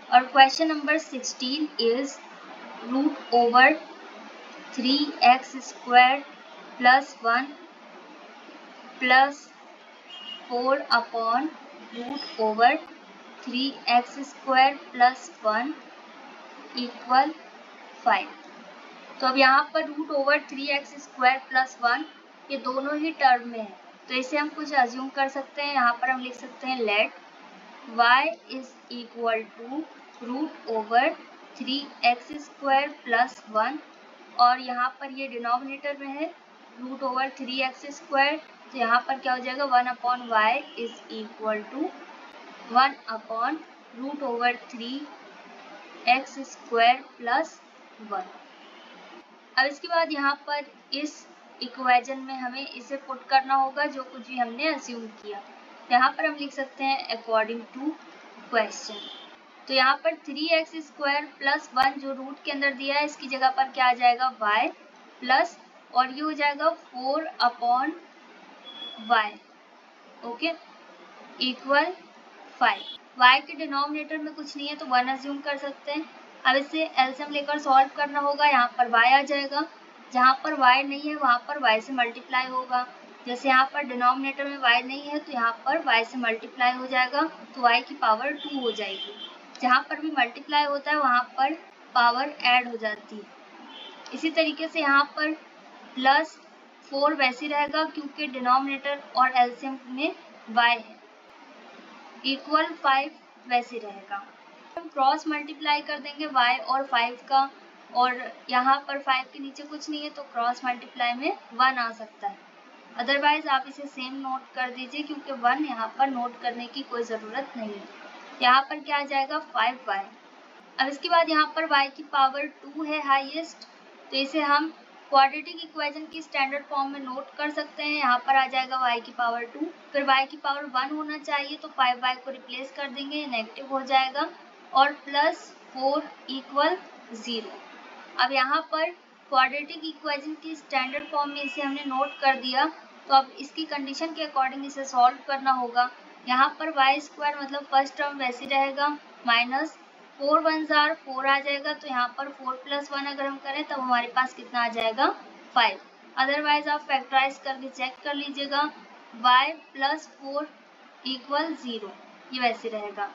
और question number 16 is root over 3x² plus 1 plus 4 upon root over 3x² plus 1 equal 5। तो अब यहाँ पर रूट ओवर 3x² प्लस 1 ये दोनों ही टर्म में है, तो इसे हम कुछ अज्यूम कर सकते हैं। यहाँ पर हम लिख सकते हैं let y is equal to root over 3x² plus 1, और यहाँ पर ये डिनोमिनेटर में है रूट ओवर 3x², तो यहाँ पर क्या हो जाएगा 1 upon y is equal to 1 upon root over 3x² plus 1। अब इसके बाद यहाँ पर इस इक्वेशन में हमें इसे पुट करना होगा जो कुछ भी हमने अज्यूम किया। यहाँ पर हम लिख सकते हैं अकॉर्डिंग टू क्वेश्चन। तो यहाँ पर 3x² प्लस 1 जो रूट के अंदर दिया है इसकी जगह पर क्या आ जाएगा y प्लस, और ये हो जाएगा 4 upon y, okay, equal 5। y के डिनोमिनेटर में कुछ नहीं है तो 1 अज्यूम कर सकते हैं। अब इसे एलसीएम लेकर सॉल्व करना होगा। यहाँ पर y आ जाएगा, जहाँ पर y नहीं है वहाँ पर y से मल्टीप्लाई होगा। जैसे यहाँ पर डिनोमिनेटर में y नहीं है तो यहाँ पर y से मल्टीप्लाई हो जाएगा, तो y की पावर 2 हो जाएगी। जहाँ पर भी मल्टीप्लाई होता है वहाँ पर पावर ऐड हो जाती है। इसी तरीके से यहाँ पर प्लस 4 वैसे रहेगा क्योंकि डिनोमिनेटर और एलसीएम में y है, इक्वल 5 वैसे रहेगा। हम क्रॉस मल्टीप्लाई कर देंगे y और 5 का, और यहाँ पर 5 के नीचे कुछ नहीं है तो क्रॉस मल्टीप्लाई में 1 आ सकता है। अदरवाइज आप इसे सेम नोट कर दीजिए क्योंकि 1 यहाँ पर नोट करने की कोई ज़रूरत नहीं है। यहाँ पर क्या आ जाएगा 5y। अब इसके बाद यहाँ पर y की पावर 2 है हाईएस्ट, तो इसे हम क्वाड्रेटिक इक्वेशन की स्टैंडर्ड फॉर्म में नोट कर सकते हैं। यहाँ पर आ जाएगा y की पावर 2, फिर y की पावर 1 होना चाहिए तो 5y को रिप्लेस कर देंगे, नेगेटिव हो जाएगा, और प्लस 4 इक्वल 0। अब यहाँ पर क्वाड्रेटिक इक्वेशन की स्टैंडर्ड फॉर्म में इसे हमने नोट कर दिया, तो अब इसकी कंडीशन के अकॉर्डिंग इसे सॉल्व करना होगा। यहाँ पर y² मतलब फर्स्ट टर्म वैसे रहेगा, माइनस 4 1 जार 4 आ जाएगा, तो यहाँ पर 4 प्लस 1 अगर हम करें तब हमारे पास कितना आ जाएगा 5। अदरवाइज आप फैक्टराइज करके चेक कर लीजिएगा, y प्लस 4 इक्वल 0, ये वैसे रहेगा।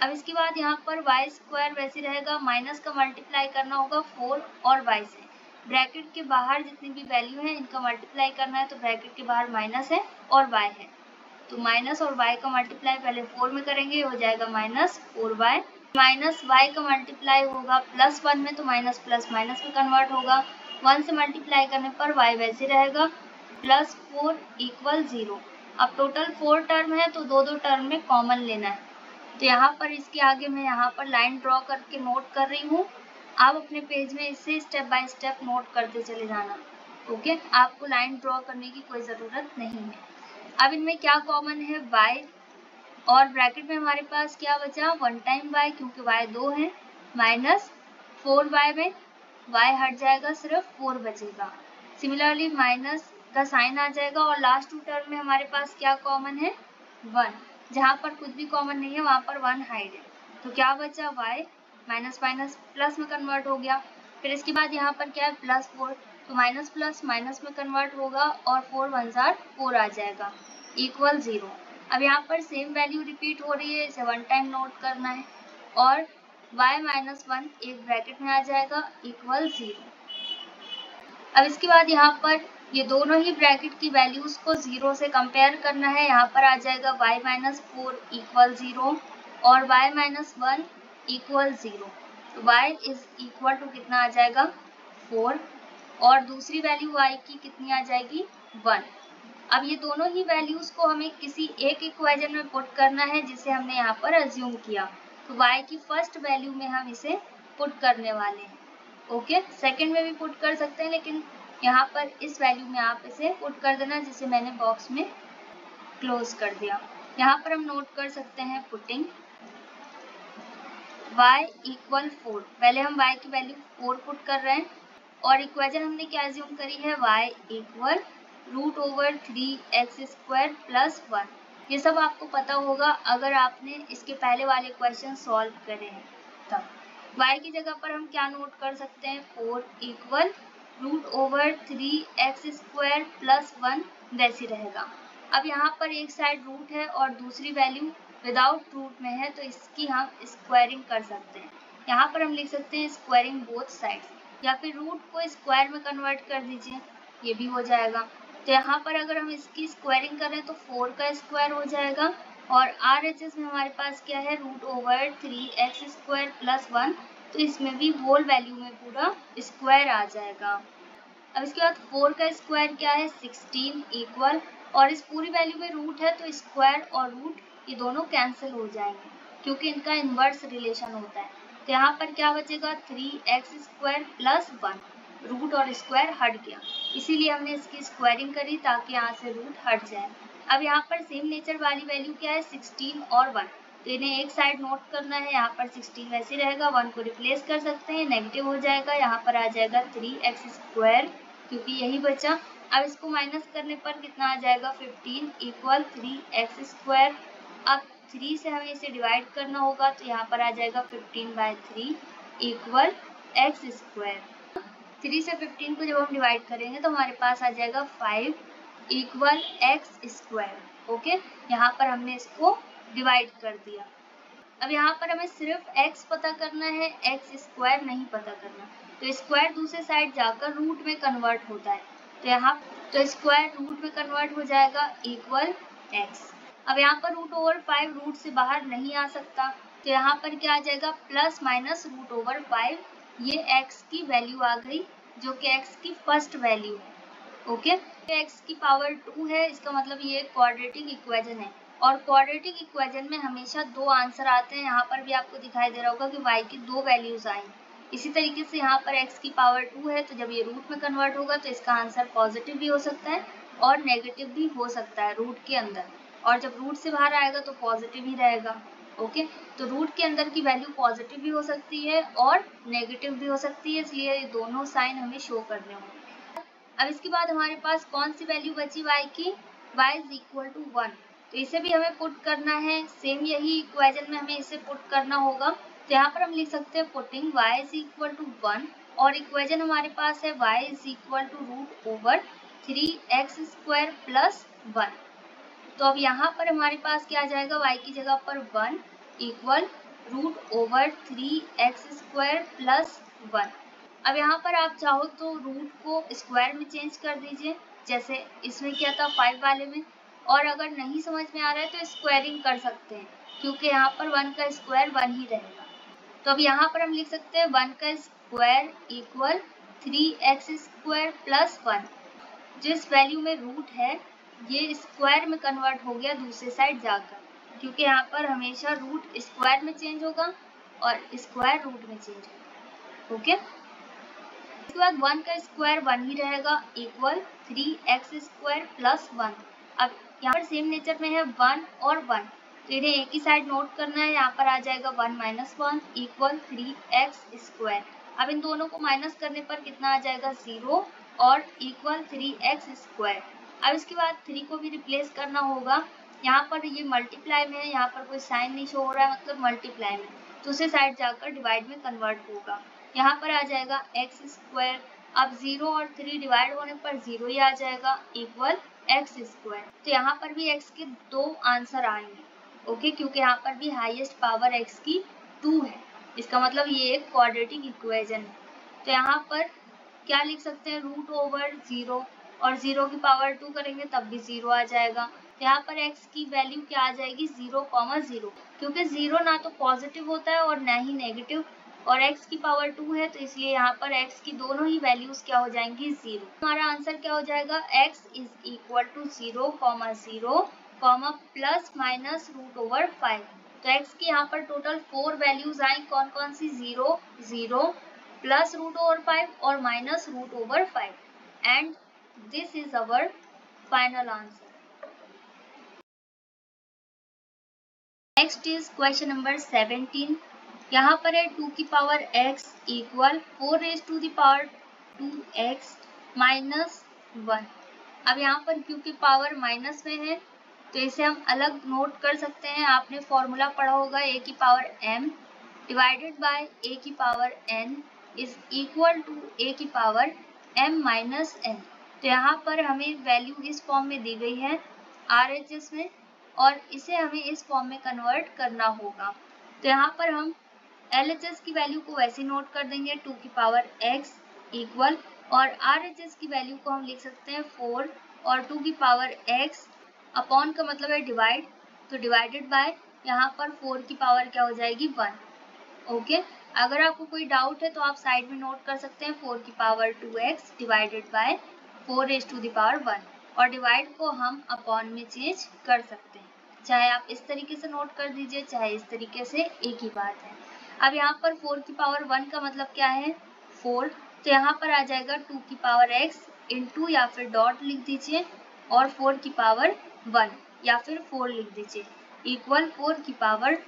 अब इसके बाद यहाँ पर y² वैसे रहेगा, माइनस का मल्टीप्लाई करना होगा 4 और y से। ब्रैकेट के बाहर जितनी भी वैल्यू है इनका मल्टीप्लाई करना है, तो ब्रैकेट के बाहर माइनस है और y है, तो माइनस और y का मल्टीप्लाई पहले 4 में करेंगे, हो जाएगा माइनस 4y। माइनस y का मल्टीप्लाई होगा प्लस 1 में, तो माइनस प्लस माइनस में कन्वर्ट होगा। 1 से मल्टीप्लाई करने पर y वैसे रहेगा, प्लस 4 इक्वल 0। अब टोटल 4 टर्म है तो दो टर्म में कॉमन लेना है, तो यहाँ पर इसके आगे मैं यहाँ पर लाइन ड्रॉ करके नोट कर रही हूँ। आप अपने पेज में इसे स्टेप बाय स्टेप नोट करते चले जाना, ओके। आपको लाइन ड्रॉ करने की कोई ज़रूरत नहीं है। अब इनमें क्या कॉमन है y, और ब्रैकेट में हमारे पास क्या बचा 1 टाइम y क्योंकि y 2 है, माइनस 4y में y हट जाएगा, सिर्फ 4 बचेगा। सिमिलरली माइनस का साइन आ जाएगा, और लास्ट 2 टर्म में हमारे पास क्या कॉमन है 1, जहाँ पर कुछ भी कॉमन नहीं है वहाँ पर 1 हाइड है, तो क्या बचा y, माइनस माइनस प्लस में कन्वर्ट हो गया। फिर इसके बाद यहाँ पर क्या है प्लस 4, तो माइनस प्लस माइनस में कन्वर्ट होगा, और 4 1 जार 4 आ जाएगा, इक्वल 0। अब यहाँ पर सेम वैल्यू रिपीट हो रही है, इसे 1 टाइम नोट करना है, और y माइनस 1 एक ब्रैकेट में आ जाएगा, इक्वल 0। अब इसके बाद यहाँ पर ये दोनों ही ब्रैकेट की वैल्यूज को 0 से कंपेयर करना है। यहाँ पर आ जाएगा y माइनस 4 इक्वल 0 और y माइनस 1 इक्वल 0, तो y इज इक्वल टू कितना आ जाएगा 4, और दूसरी वैल्यू y की कितनी आ जाएगी 1। अब ये दोनों ही वैल्यूज को हमें किसी एक इक्वेशन में पुट करना है जिसे हमने यहाँ पर अज्यूम किया, तो y की फर्स्ट वैल्यू में हम इसे पुट करने वाले हैं, ओके। सेकंड में भी पुट कर सकते हैं, लेकिन यहाँ पर इस वैल्यू में आप इसे पुट कर देना, जिसे मैंने बॉक्स में क्लोज कर दिया। यहाँ पर हम नोट कर सकते हैं पुटिंग y इक्वल 4, पहले हम y की वैल्यू 4 पुट कर रहे हैं, और इक्वेशन हमने क्या अज्यूम करी है y equal root over 3x² plus 1। ये सब आपको पता होगा अगर आपने इसके पहले वाले क्वेश्चन सॉल्व करे हैं, था। y की जगह पर हम क्या नोट कर सकते हैं, 4 इक्वल √3x² प्लस 1 वैसे रहेगा। अब यहाँ पर एक साइड रूट है और दूसरी वैल्यू विदाउट रूट में है, तो इसकी हम स्क्वायरिंग कर सकते हैं। यहाँ पर हम लिख सकते हैं स्क्वायरिंग बोथ साइड्स, या फिर रूट को स्क्वायर में कन्वर्ट कर दीजिए, ये भी हो जाएगा। तो यहाँ पर अगर हम इसकी स्क्वायरिंग करें तो 4 का स्क्वायर हो जाएगा, और RHS में हमारे पास क्या है, √3x² प्लस 1, तो इसमें भी होल वैल्यू में पूरा स्क्वायर आ जाएगा। अब इसके बाद 4 का स्क्वायर क्या है, 16 इक्वल, और इस पूरी वैल्यू में रूट है तो स्क्वायर और रूट ये दोनों कैंसिल हो जाएंगे क्योंकि इनका इन्वर्स रिलेशन होता है। तो यहाँ पर क्या बचेगा, 3x² प्लस 1, रूट और स्क्वायर हट गया, इसीलिए हमने इसकी स्क्वायरिंग करी ताकि यहाँ से रूट हट जाए। अब यहाँ पर सेम नेचर वाली वैल्यू क्या है, 16 और 1, तो इन्हें एक साइड नोट करना है। यहाँ पर 16 वैसे रहेगा, 1 को रिप्लेस कर सकते हैं, नेगेटिव हो जाएगा, यहाँ पर आ जाएगा 3x² क्योंकि यही बचा। अब इसको माइनस करने पर कितना आ जाएगा, 15 इक्वल 3x²। अब 3 से हमें इसे डिवाइड करना होगा, तो यहाँ पर आ जाएगा 15/3 इक्वल x²। 3 से 15 को जब हम डिवाइड करेंगे तो हमारे पास आ जाएगा 5 इक्वल x²। ओके, यहाँ पर हमने इसको डिवाइड कर दिया। अब यहाँ पर हमें सिर्फ x पता करना है, x² नहीं पता करना, तो स्क्वायर दूसरे साइड जाकर रूट में कन्वर्ट होता है, तो यहाँ तो स्क्वायर रूट में कन्वर्ट हो जाएगा इक्वल x। अब यहाँ पर √5 रूट से बाहर नहीं आ सकता, तो यहाँ पर क्या आ जाएगा, प्लस माइनस √5, ये x की वैल्यू आ गई जो कि x की फर्स्ट वैल्यू है। ओके, x की पावर 2 है, इसका मतलब ये क्वाड्रेटिक इक्वेशन है, और क्वाड्रेटिक इक्वेशन में हमेशा 2 आंसर आते हैं। यहाँ पर भी आपको दिखाई दे रहा होगा कि y की 2 वैल्यूज आई। इसी तरीके से यहाँ पर x की पावर 2 है, तो जब ये रूट में कन्वर्ट होगा तो इसका आंसर पॉजिटिव भी हो सकता है और नेगेटिव भी हो सकता है रूट के अंदर, और जब रूट से बाहर आएगा तो पॉजिटिव ही रहेगा। ओके, तो रूट के अंदर की वैल्यू पॉजिटिव भी हो सकती है और नेगेटिव भी हो सकती है, इसलिए ये दोनों साइन हमें शो करने होंगे। अब इसके बाद हमारे पास कौन सी वैल्यू बची y की, y इज इक्वल टू 1, तो इसे भी हमें पुट करना है। सेम यही इक्वेशन में हमें इसे पुट करना होगा, तो यहाँ पर हम लिख सकते हैं putting y is equal to 1, और इक्वेशन हमारे पास है y is equal to √3x² plus 1। तो अब यहाँ पर हमारे पास क्या आ जाएगा, y की जगह पर 1 इक्वल √3x² प्लस 1। अब यहाँ पर आप चाहो तो रूट को स्क्वायर में चेंज कर दीजिए, जैसे इसमें क्या था 5 वाले में, और अगर नहीं समझ में आ रहा है तो स्क्वायरिंग कर सकते हैं क्योंकि यहाँ पर 1 का स्क्वायर 1 ही रहेगा। तो अब यहाँ पर हम लिख सकते हैं 1 का स्क्वायर इक्वल 3x² प्लस 1। जिस वैल्यू में रूट है ये स्क्वायर में कन्वर्ट हो गया दूसरे साइड जाकर, क्योंकि यहाँ पर हमेशा रूट स्क्वायर में चेंज होगा और स्क्वायर रूट में चेंज होगा। ओके, इसके बाद 1 का स्क्वायर 1 ही रहेगा इक्वल 3x² प्लस 1। अब यहाँ पर सेम नेचर में है 1 और 1, तो इन्हें एक ही साइड नोट करना है। यहाँ पर आ जाएगा 1 माइनस 1 इक्वल 3x²। अब इन दोनों को माइनस करने पर कितना आ जाएगा, 0 और इक्वल 3x²। अब इसके बाद 3 को भी रिप्लेस करना होगा। यहाँ पर ये मल्टीप्लाई में है, यहाँ पर कोई साइन नहीं शो हो रहा है, मतलब मल्टीप्लाई में, दूसरे साइड जाकर डिवाइड में कन्वर्ट होगा। यहाँ पर आ जाएगा x²। अब 0 और 3 डिवाइड होने पर 0 ही आ जाएगा इक्वल x²। तो यहाँ पर भी x के 2 आंसर आएंगे। ओके, क्योंकि यहाँ पर भी हाईएस्ट पावर x की 2 है, इसका मतलब ये एक क्वाड्रेटिक इक्वेशन है। तो यहाँ पर क्या लिख सकते हैं, √0, और 0 की पावर 2 करेंगे तब भी 0 आ जाएगा। तो यहाँ पर x की वैल्यू क्या आ जाएगी, 0,0, क्योंकि 0 ना तो पॉजिटिव होता है और ना ही नेगेटिव, और x की पावर 2 है, तो इसलिए यहाँ पर x की दोनों ही वैल्यूज क्या हो जाएंगी, 0। हमारा आंसर क्या हो जाएगा, x is equal to 0,0, plus minus √5। तो x की यहाँ पर टोटल 4 वैल्यूज आई, कौन कौन सी, 0, 0, प्लस √5 और minus √5, and this is our final answer. Next is question number 17। यहाँ पर है 2 की power x equal 4 raise to the power 2x minus 1। अब यहाँ पर क्योंकि पावर माइनस में है तो इसे हम अलग नोट कर सकते हैं। आपने फॉर्मूला पढ़ा होगा a की power m divided by a की power n is equal to a की पावर m माइनस n। तो यहाँ पर हमें वैल्यू इस फॉर्म में दी गई है RHS में, और इसे हमें इस फॉर्म में कन्वर्ट करना होगा। तो यहाँ पर हम LHS की वैल्यू को वैसे नोट कर देंगे 2 की पावर x इक्वल, और RHS की वैल्यू को हम लिख सकते हैं 4 और 2 की पावर x अपॉन का मतलब है डिवाइड, तो डिवाइडेड बाय यहाँ पर 4 की पावर क्या हो जाएगी 1। ओके, अगर आपको कोई डाउट है तो आप साइड में नोट कर सकते हैं 4 की power 2x divided by 4 raise to the power 1, और डिवाइड को हम अपॉन में चेंज कर सकते हैं, चाहे आप इस तरीके से नोट कर दीजिए चाहे इस तरीके से, एक ही बात है। अब यहाँ पर 4 की पावर 1 का मतलब क्या है 4, तो यहाँ पर आ जाएगा 2 की पावर x इंटू या फिर डॉट लिख दीजिए और 4 की पावर 1 या फिर 4 लिख दीजिए इक्वल 4 की पावर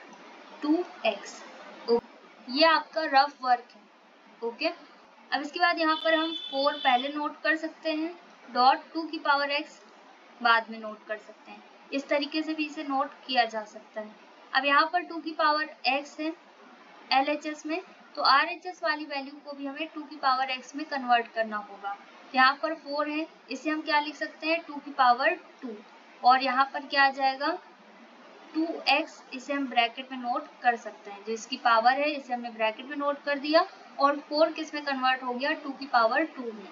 2x। ये आपका रफ वर्क है। ओके, अब इसके बाद यहाँ पर हम 4 पहले नोट कर सकते हैं, डॉट 2 की पावर x बाद में नोट कर सकते हैं, इस तरीके से भी इसे नोट किया जा सकता है। अब यहाँ पर 2 की पावर x है LHS में, तो RHS वाली वैल्यू को भी हमें 2 की पावर x में कन्वर्ट करना होगा। यहाँ पर 4 है, इसे हम क्या लिख सकते हैं 2 की पावर 2, और यहाँ पर क्या आ जाएगा 2x, इसे हम ब्रैकेट में नोट कर सकते हैं, जो इसकी पावर है इसे हमने ब्रैकेट में नोट कर दिया, और 4 किस में कन्वर्ट हो गया 2 की पावर 2 में।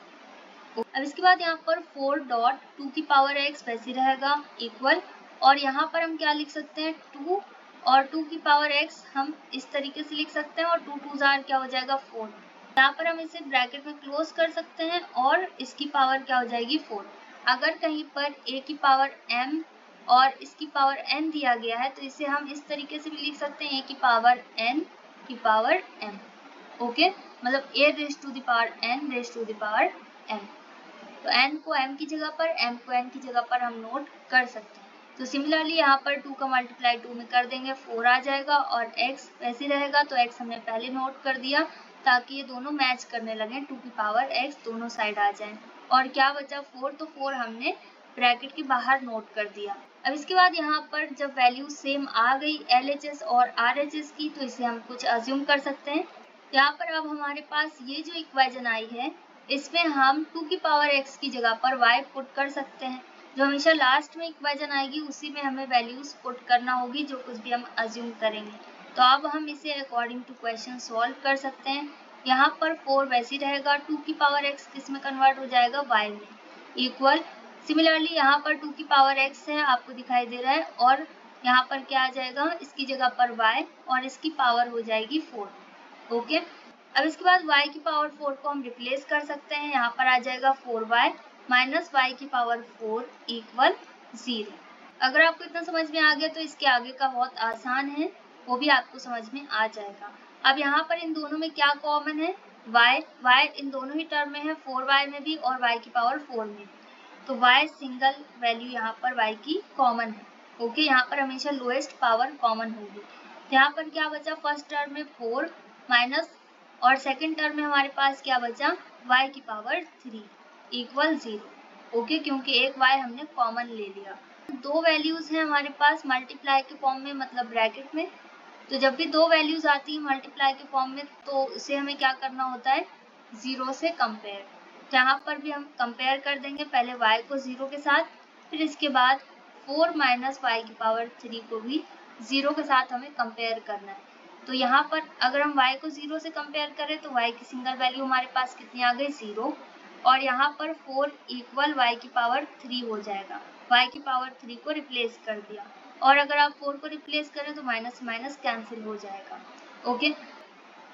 अब इसके बाद यहाँ पर 4 डॉट 2 की पावर x वैसे रहेगा इक्वल, और यहाँ पर हम क्या लिख सकते हैं 2 और 2 की पावर x हम इस तरीके से लिख सकते हैं, और 2 2 जार क्या हो जाएगा 4। यहाँ पर हम इसे ब्रैकेट में क्लोज कर सकते हैं और इसकी पावर क्या हो जाएगी 4। अगर कहीं पर a की पावर m और इसकी पावर n दिया गया है तो इसे हम इस तरीके से भी लिख सकते हैं a की पावर n की पावर m। ओके, मतलब a raise to the power n raise to the power m, तो n को m की जगह पर m को n की जगह पर हम नोट कर सकते हैं। तो सिमिलरली यहाँ पर 2 का मल्टीप्लाई 2 में कर देंगे 4 आ जाएगा, और x वैसे रहेगा तो x हमने पहले नोट कर दिया ताकि ये दोनों मैच करने लगे, 2 की पावर x दोनों साइड आ जाए, और क्या बचा 4, तो 4 हमने ब्रैकेट के बाहर नोट कर दिया। अब इसके बाद यहाँ पर जब वैल्यू सेम आ गई LHS और RHS की, तो इसे हम कुछ अज्यूम कर सकते हैं। यहाँ पर अब हमारे पास ये जो इक्वेशन आई है इसमें हम 2 की पावर x की जगह पर y पुट कर सकते हैं। जो हमेशा लास्ट में इक्वेशन आएगी उसी में हमें वैल्यूज पुट करना होगी, जो कुछ भी हम अज्यूम करेंगे। तो अब हम इसे अकॉर्डिंग टू क्वेश्चन सॉल्व कर सकते हैं। यहाँ पर 4 वैसे ही रहेगा, 2 की पावर x किस में कन्वर्ट हो जाएगा y में इक्वल। सिमिलरली यहाँ पर 2 की पावर x है आपको दिखाई दे रहा है, और यहाँ पर क्या आ जाएगा इसकी जगह पर y और इसकी पावर हो जाएगी 4। ओके, अब इसके बाद y की पावर 4 को हम रिप्लेस कर सकते हैं, यहाँ पर आ जाएगा 4y माइनस y की पावर 4 इक्वल 0। अगर आपको इतना समझ में आ गया तो इसके आगे का बहुत आसान है, वो भी आपको समझ में आ जाएगा। अब यहाँ पर इन दोनों में क्या कॉमन है y इन दोनों ही टर्म में है, 4y में भी और y की पावर 4 में भी, तो y सिंगल वैल्यू यहाँ पर y की कॉमन है। ओके, यहाँ पर हमेशा लोएस्ट पावर कॉमन होगी। यहाँ पर क्या बचा फर्स्ट टर्म में 4 माइनस, और सेकंड टर्म में हमारे पास क्या बचा y की पावर 3 इक्वल 0। ओके, क्योंकि एक y हमने कॉमन ले लिया। दो वैल्यूज हैं हमारे पास मल्टीप्लाई के फॉर्म में, मतलब ब्रैकेट में, तो जब भी दो वैल्यूज आती है मल्टीप्लाई के फॉर्म में तो उसे हमें क्या करना होता है 0 से कंपेयर। यहाँ पर भी हम कंपेयर कर देंगे, पहले y को 0 के साथ, फिर इसके बाद 4 माइनस y की पावर 3 को भी 0 के साथ हमें कंपेयर करना है। तो यहाँ पर अगर हम y को 0 से कंपेयर करें तो y की सिंगल वैल्यू हमारे पास कितनी आ गई 0, और यहाँ पर 4 इक्वल y की पावर 3 हो जाएगा, y की पावर 3 को रिप्लेस कर दिया, और अगर आप 4 को रिप्लेस करें तो माइनस माइनस कैंसिल हो जाएगा। ओके,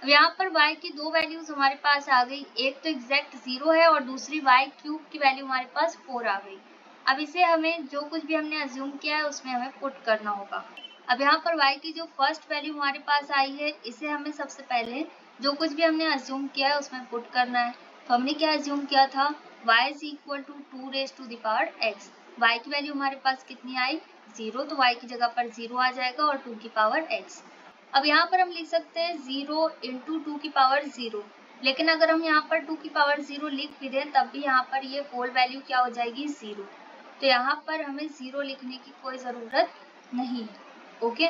अब यहाँ पर y की दो वैल्यूज हमारे पास आ गई, एक तो एग्जैक्ट 0 है और दूसरी y क्यूब की वैल्यू हमारे पास 4 आ गई। अब इसे हमें जो कुछ भी हमने अज्यूम किया है उसमें हमें पुट करना होगा। अब यहाँ पर y की जो फर्स्ट वैल्यू हमारे पास आई है इसे हमें सबसे पहले जो कुछ भी हमने अज्यूम किया है उसमें पुट करना है। तो हमने क्या अज्यूम किया था y is equal to 2 raise to the power x। y की वैल्यू हमारे पास कितनी आई 0, तो y की जगह पर 0 आ जाएगा और 2 की पावर x। अब यहाँ पर हम लिख सकते हैं 0 इंटू 2 की पावर 0, लेकिन अगर हम यहाँ पर 2 की पावर 0 लिख भी दें तब भी यहाँ पर ये होल वैल्यू क्या हो जाएगी 0, तो यहाँ पर हमें 0 लिखने की कोई ज़रूरत नहीं है। ओके,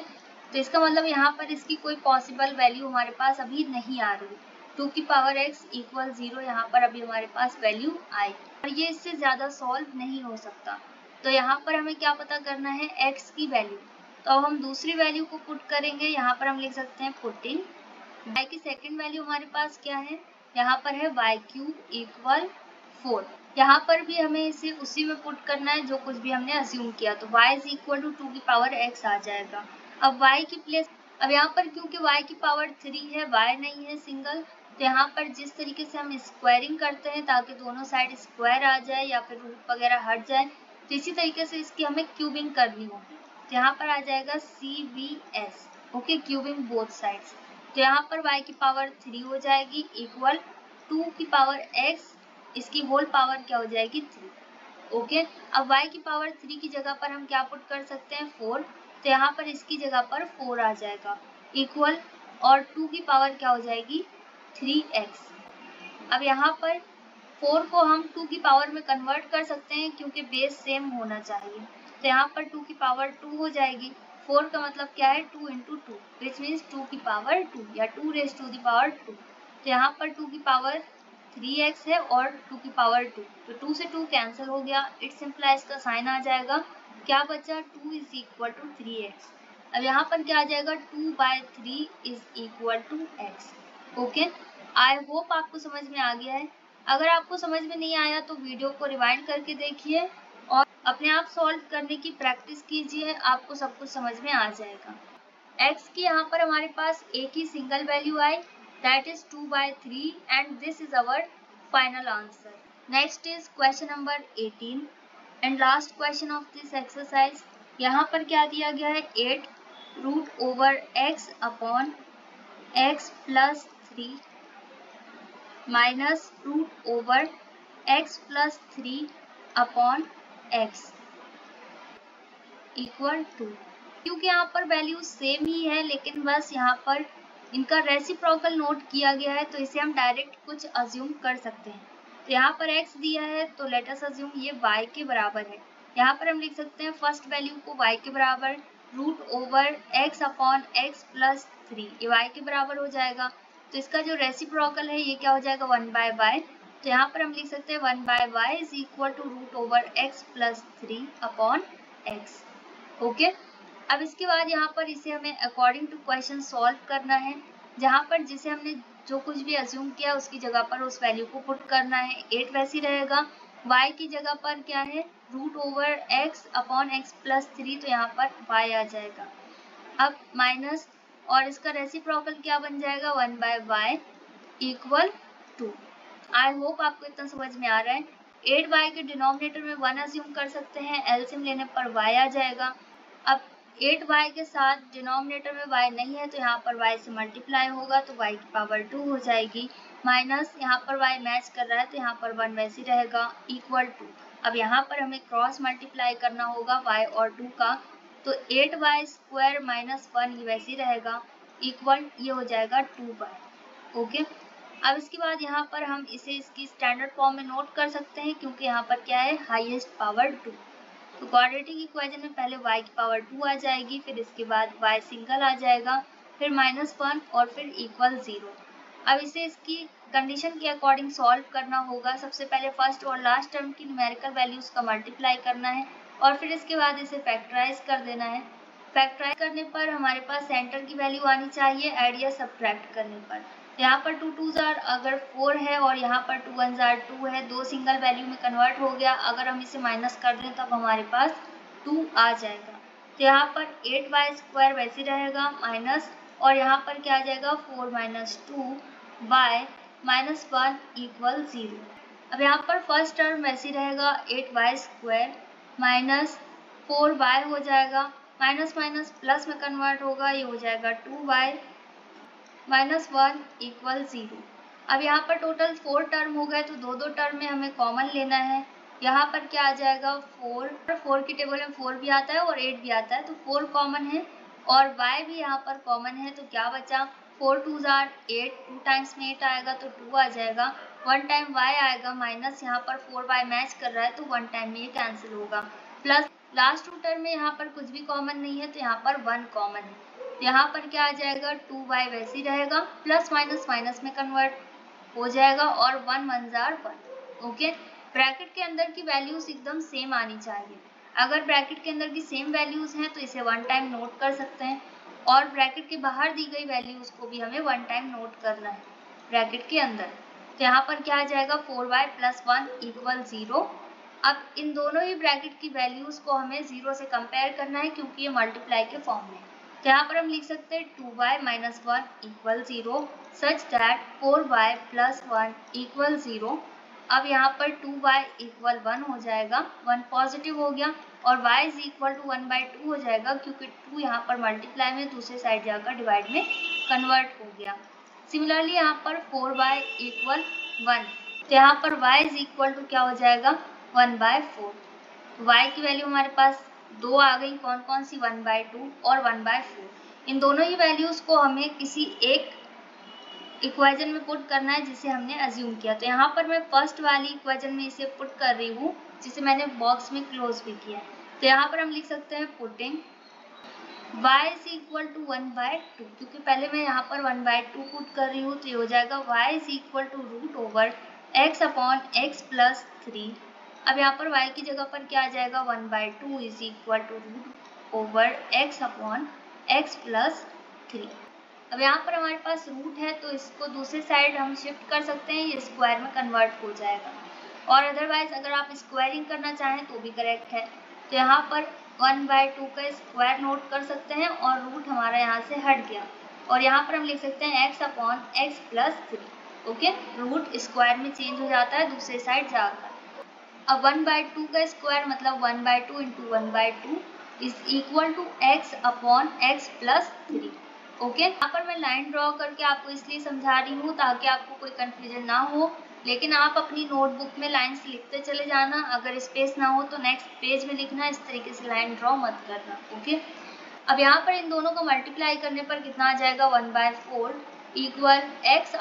तो इसका मतलब यहाँ पर इसकी कोई पॉसिबल वैल्यू हमारे पास अभी नहीं आ रही। 2 की पावर x इक्वल 0 यहाँ पर अभी हमारे पास वैल्यू आई और ये इससे ज़्यादा सॉल्व नहीं हो सकता। तो यहाँ पर हमें क्या पता करना है, x की वैल्यू। तो अब हम दूसरी वैल्यू को पुट करेंगे। यहाँ पर हम लिख सकते हैं पुटिंग y की सेकेंड वैल्यू हमारे पास क्या है, यहाँ पर है y क्यूब इक्वल 4। यहाँ पर भी हमें इसे उसी में पुट करना है जो कुछ भी हमने अज्यूम किया। तो y इज इक्वल टू 2 की पावर x आ जाएगा। अब y की प्लेस, अब यहाँ पर क्योंकि y की पावर 3 है, y नहीं है सिंगल, तो यहाँ पर जिस तरीके से हम स्क्वायरिंग करते हैं ताकि दोनों साइड स्क्वायर आ जाए या फिर रूट वगैरह हट जाए, तो इसी तरीके से इसकी हमें क्यूबिंग करनी होगी। तो यहाँ पर आ जाएगा CBS, okay, cubing both sides. तो यहाँ पर y की पावर 3 हो जाएगी इक्वल 2 की पावर x, इसकी होल पावर क्या हो जाएगी 3, ओके। अब y की पावर 3 की जगह पर हम क्या पुट कर सकते हैं 4, तो यहाँ पर इसकी जगह पर 4 आ जाएगा इक्वल, और 2 की पावर क्या हो जाएगी 3x। अब यहाँ पर 4 को हम 2 की पावर में कन्वर्ट कर सकते हैं क्योंकि बेस सेम होना चाहिए। तो यहाँ पर 2 की पावर 2 हो जाएगी। 4 का मतलब क्या है 2 इंटू 2, विच मीन्स 2 की पावर 2 या 2 रेज टू द पावर 2। तो यहाँ पर 2 की पावर 3x है और 2 की पावर 2, तो 2 से 2 कैंसिल हो गया। इट्स इम्प्लाइज का साइन आ जाएगा, क्या बचा 2 इज इक्वल टू 3x। अब यहाँ पर क्या आ जाएगा 2/3 is equal to x, okay. I hope आपको समझ में आ गया है। अगर आपको समझ में नहीं आया तो वीडियो को रिवाइंड करके देखिए और अपने आप सॉल्व करने की प्रैक्टिस कीजिए, आपको सब कुछ समझ में आ जाएगा। x की यहाँ पर हमारे पास एक ही सिंगल वैल्यू आई, that is 2/3 and this is our final answer. Next is question number 18 and last question of this exercise. यहाँ पर क्या दिया गया है 8 root over x upon x plus 3 minus root over x plus 3 upon x equal to, क्योंकि यहाँ पर value same ही है लेकिन बस यहाँ पर इनका रेसिप्रोकल नोट किया गया है, तो इसे हम डायरेक्ट कुछ अज्यूम कर सकते हैं। तो यहाँ पर x दिया है तो लेट अस अज्यूम ये y के बराबर है। यहाँ पर हम लिख सकते हैं फर्स्ट वैल्यू को y के बराबर root over x upon x plus 3, ये y के बराबर हो जाएगा। तो इसका जो रेसिप्रोकल है ये क्या हो जाएगा 1/y। तो यहाँ पर हम लिख सकते हैं 1/y is equal to root over x plus 3 upon x, okay. अब इसके बाद यहाँ पर इसे हमें अकॉर्डिंग टू क्वेश्चन सॉल्व करना है, जहाँ पर जिसे हमने जो कुछ भी अज्यूम किया उसकी जगह पर उस वैल्यू को पुट करना है। 8 वैसे रहेगा, y की जगह पर क्या है root over x upon x plus 3, तो यहाँ पर y आ जाएगा। अब माइनस और इसका रेसिप्रोकल क्या बन जाएगा 1/y equal to. I hope आपको इतना समझ में आ रहा है। 8y के डिनोमिनेटर में 1 अज्यूम कर सकते हैं, एलसीएम लेने पर y आ जाएगा। अब 8y के साथ डिनोमिनेटर में y नहीं है तो यहाँ पर y से मल्टीप्लाई होगा तो y की पावर 2 हो जाएगी, माइनस यहाँ पर y मैच कर रहा है तो यहाँ पर 1 वैसे ही रहेगा इक्वल टू। अब यहाँ पर हमें क्रॉस मल्टीप्लाई करना होगा y और 2 का, तो 8y स्क्वायर माइनस 1 ये वैसे ही रहेगा इक्वल, ये हो जाएगा 2y, ओके। अब इसके बाद यहाँ पर हम इसे इसकी स्टैंडर्ड फॉर्म में नोट कर सकते हैं क्योंकि यहाँ पर क्या है हाईएस्ट पावर 2। तो क्वाड्रेटिक इक्वेशन में पहले y की पावर 2 आ जाएगी, फिर इसके बाद y सिंगल आ जाएगा, फिर -1 और फिर इक्वल 0। अब इसे इसकी कंडीशन के अकॉर्डिंग सॉल्व करना होगा। सबसे पहले फर्स्ट और लास्ट टर्म की न्यूमेरिकल वैल्यूज का मल्टीप्लाई करना है और फिर इसके बाद इसे फैक्टराइज कर देना है। फैक्टराइज करने पर हमारे पास सेंटर की वैल्यू आनी चाहिए ऐड या सब्ट्रैक्ट करने पर। यहाँ पर 2 2s आर अगर 4 है और यहाँ पर 2 1s आर 2 है, दो सिंगल वैल्यू में कन्वर्ट हो गया। अगर हम इसे माइनस कर दें तब हमारे पास 2 आ जाएगा। तो यहाँ पर 8y स्क्वायर वैसे रहेगा माइनस, और यहाँ पर क्या आ जाएगा 4 माइनस 2y माइनस 1 इक्वल 0। अब यहाँ पर फर्स्ट टर्म वैसे रहेगा 8y स्क्वायर माइनस 4y हो जाएगा, माइनस माइनस प्लस में कन्वर्ट होगा, ये हो जाएगा 2y माइनस 1 इक्वल 0। अब यहाँ पर टोटल 4 टर्म हो गए तो दो दो टर्म में हमें कॉमन लेना है। यहाँ पर क्या आ जाएगा 4 की टेबल में 4 भी आता है और 8 भी आता है, तो 4 कॉमन है और y भी यहाँ पर कॉमन है, तो क्या बचा 4 2s आर 8, 2 टाइम्स में 8 आएगा तो 2 आ जाएगा, 1 टाइम y आएगा, माइनस यहाँ पर 4y मैच कर रहा है तो 1 टाइम में ये कैंसिल होगा, प्लस लास्ट 2 टर्म में यहाँ पर कुछ भी कॉमन नहीं है तो यहाँ पर 1 कॉमन है। यहाँ पर क्या आ जाएगा, 2y वैसे ही रहेगा, प्लस माइनस माइनस में कन्वर्ट हो जाएगा और 1 1 जार 1। ओके, ब्रैकेट के अंदर की वैल्यूज एकदम सेम आनी चाहिए। अगर ब्रैकेट के अंदर की सेम वैल्यूज हैं तो इसे 1 टाइम नोट कर सकते हैं, और ब्रैकेट के बाहर दी गई वैल्यूज को भी हमें 1 टाइम नोट करना है ब्रैकेट के अंदर। तो यहाँ पर क्या आ जाएगा, 4y + 1 = 0। अब इन दोनों ही ब्रैकेट की वैल्यूज को हमें 0 से कंपेयर करना है क्योंकि ये मल्टीप्लाई के फॉर्म में। तो यहाँ पर हम लिख सकते हैं 2y - 1 = 0 सच दैट 4y + 1 = 0। अब यहाँ पर 2y = 1 हो जाएगा, 1 पॉजिटिव हो गया, और y = 1/2 हो जाएगा क्योंकि 2 यहाँ पर मल्टीप्लाई में दूसरे साइड जाकर डिवाइड में कन्वर्ट हो गया। सिमिलरली यहाँ पर 4y = 1, तो यहाँ पर y = क्या हो जाएगा, 1/4। y की वैल्यू हमारे पास दो आ गई, कौन कौन सी, 1/2 और 1/4। इन दोनों ही वैल्यूज को हमें किसी एक इक्वेशन में पुट करना है जिसे हमने अज्यूम किया। तो यहाँ पर मैं फर्स्ट वाली इक्वेशन में इसे पुट कर रही हूँ, जिसे मैंने बॉक्स में क्लोज भी किया। तो यहाँ पर हम लिख सकते हैं पुटिंग y = 1/2, क्योंकि पहले मैं यहाँ पर 1/2 पुट कर रही हूँ, तो ये हो जाएगा y = √x/x + 3। अब यहाँ पर y की जगह पर क्या आ जाएगा, 1/2 = √x/x + 3। अब यहाँ पर हमारे पास रूट है तो इसको दूसरे साइड हम शिफ्ट कर सकते हैं, ये स्क्वायर में कन्वर्ट हो जाएगा, और अदरवाइज अगर आप स्क्वायरिंग करना चाहें तो भी करेक्ट है। तो यहाँ पर 1/2 का स्क्वायर नोट कर सकते हैं और रूट हमारा यहाँ से हट गया, और यहाँ पर हम लिख सकते हैं x/x + 3। ओके, रूट स्क्वायर में चेंज हो जाता है दूसरे साइड जाकर। अब 1/2 का स्क्वायर मतलब 1/2 × 1/2 = x/x + 3। ओके, यहाँ पर मैं लाइन ड्रॉ करके आपको इसलिए समझा रही हूँ ताकि आपको कोई कंफ्यूजन ना हो, लेकिन आप अपनी नोटबुक में लाइंस लिखते चले जाना। अगर स्पेस ना हो तो नेक्स्ट पेज में लिखना, इस तरीके से लाइन ड्रॉ मत करना। ओके, अब यहाँ पर इन दोनों को मल्टीप्लाई करने पर कितना आ जाएगा, 1/4 = x/x +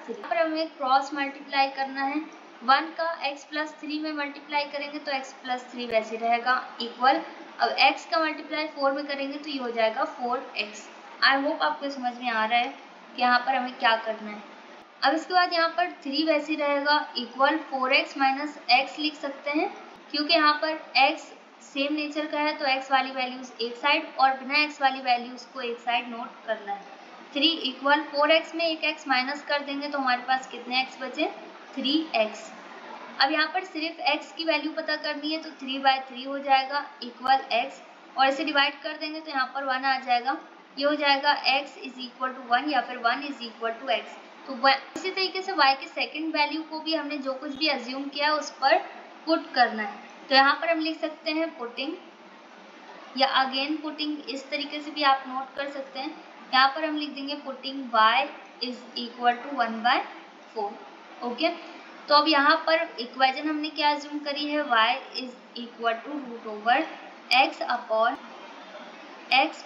3। यहाँ पर हमें क्रॉस मल्टीप्लाई करना है, 1 का x + 3 में मल्टीप्लाई करेंगे तो x + 3 वैसे रहेगा इक्वल, अब x का मल्टीप्लाई 4 में करेंगे तो ये हो जाएगा 4x। आई होप आपको समझ में आ रहा है कि यहाँ पर हमें क्या करना है। अब इसके बाद यहाँ पर 3 वैसे रहेगा इक्वल 4x - x लिख सकते हैं, क्योंकि यहाँ पर x सेम नेचर का है तो x वाली वैल्यूज एक साइड और बिना x वाली वैल्यूज को एक साइड नोट करना है। 3 = 4x में एक x माइनस कर देंगे तो हमारे पास कितने x बचे, 3x। अब यहाँ पर सिर्फ x की वैल्यू पता करनी है तो 3/3 हो जाएगा इक्वल x, और इसे डिवाइड कर देंगे तो यहाँ पर 1 आ जाएगा, ये हो जाएगा x = 1 या फिर 1 = x। तो इसी तरीके से y के सेकंड वैल्यू को भी हमने जो कुछ भी अज्यूम किया है उस पर पुट करना है। तो यहाँ पर हम लिख सकते हैं पुटिंग या अगेन पुटिंग, इस तरीके से भी आप नोट कर सकते हैं। यहाँ पर हम लिख देंगे पुटिंग y = 1/4। ओके, तो अब यहाँ पर इक्वेशन हमने क्या अज्यूम करी है, y = √x/x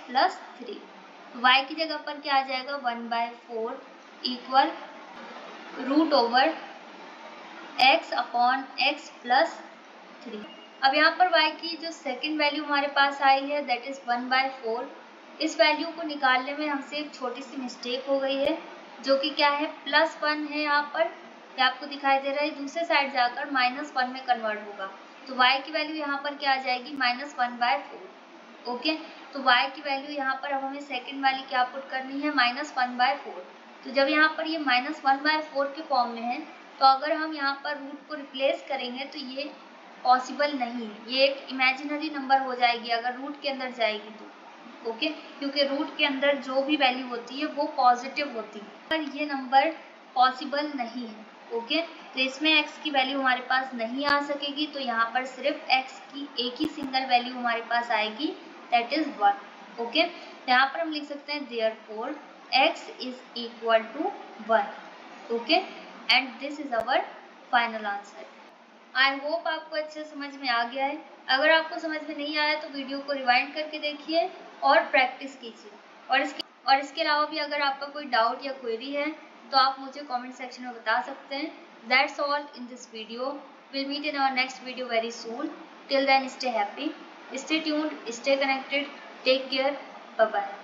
+ 3। y की जगह पर क्या आ जाएगा, 1/4 = √x/x + 3। अब यहाँ पर y की जो सेकंड वैल्यू हमारे पास आई है दैट इज 1/4। इस वैल्यू को निकालने में हमसे एक छोटी सी मिस्टेक हो गई है, जो कि क्या है, +1 है यहाँ पर, ये आपको दिखाई दे रहा है, दूसरे साइड जाकर -1 में कन्वर्ट होगा। तो y की वैल्यू यहाँ पर क्या आ जाएगी, -1/4। ओके, तो y की वैल्यू यहाँ पर अब हमें सेकंड वाली क्या पुट करनी है, -1/4। तो जब यहाँ पर ये -1/4 के फॉर्म में है तो अगर हम यहाँ पर रूट को रिप्लेस करेंगे तो ये पॉसिबल नहीं है, ये एक इमेजिनरी नंबर हो जाएगी अगर रूट के अंदर जाएगी तो। ओके, क्योंकि रूट के अंदर जो भी वैल्यू होती है वो पॉजिटिव होती है, पर ये नंबर पॉसिबल नहीं है। ओके, तो इसमें x की वैल्यू हमारे पास नहीं आ सकेगी, तो यहाँ पर सिर्फ x की एक ही सिंगल वैल्यू हमारे पास आएगी दैट इज 1। ओके, तो यहाँ पर हम लिख सकते हैं therefore x = 1। Okay, and this is our final answer. I hope आपको अच्छे समझ में आ गया है। अगर आपको समझ में नहीं आया तो वीडियो को रिवाइंड करके देखिए और प्रैक्टिस कीजिए, और इसके अलावा भी अगर आपका कोई डाउट या क्वेरी है तो आप मुझे कमेंट सेक्शन में बता सकते हैं। That's all in this video, will meet in our next video very soon. Till then stay happy, stay tuned, stay connected, take care, bye bye.